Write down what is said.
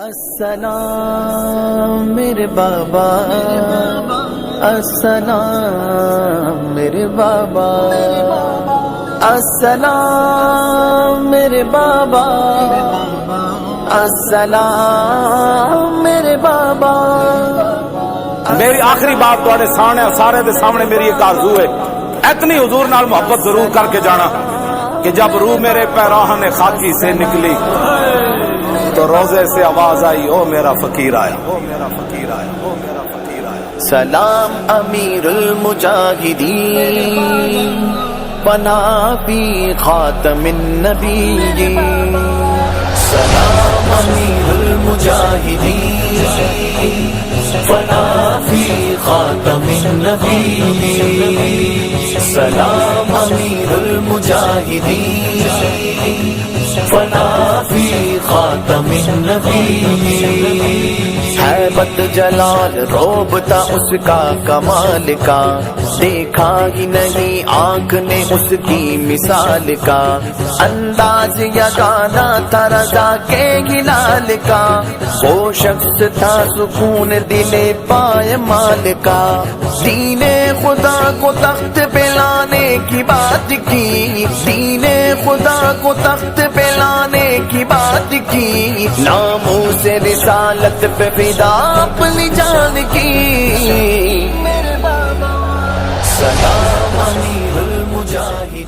السلام میرے بابا، السلام میرے بابا، السلام میرے بابا، السلام میرے بابا۔ میری آخری بات تواڈے سامنے سارے دے سامنے میری ایک آرزو ہے، اتنی حضور نال محبت ضرور کر کے جانا کہ جب روح میرے پیراہن خاکی سے نکلی تو روزے سے آواز آئی او میرا فقیر آیا، او میرا فقیر آیا، او میرا فقیر آیا۔ سلام امیر المجاہدین، پناہ فی خاتم النبیین۔ سلام امیر المجاہدین، پناہ فی خاتم النبیین۔ سلام امیر المجاہدین، پناہ فی خاتم النبیین۔ ہیبت جلال روبتا اس کا کمال کا، دیکھا ہی نہیں آنکھ نے اس کی مثال کا۔ انداز یگانا تھا رضا کے ہلال کا، وہ شخص تھا سکون دل پائے مال کا۔ دین خدا کو تخت پہ لانے کی بات کی، دین خدا کو تخت پہ لانے کی بات کی، ناموں سے رسالت پہ فدا اپنی جان کی۔ سلام امیر المجاہدین۔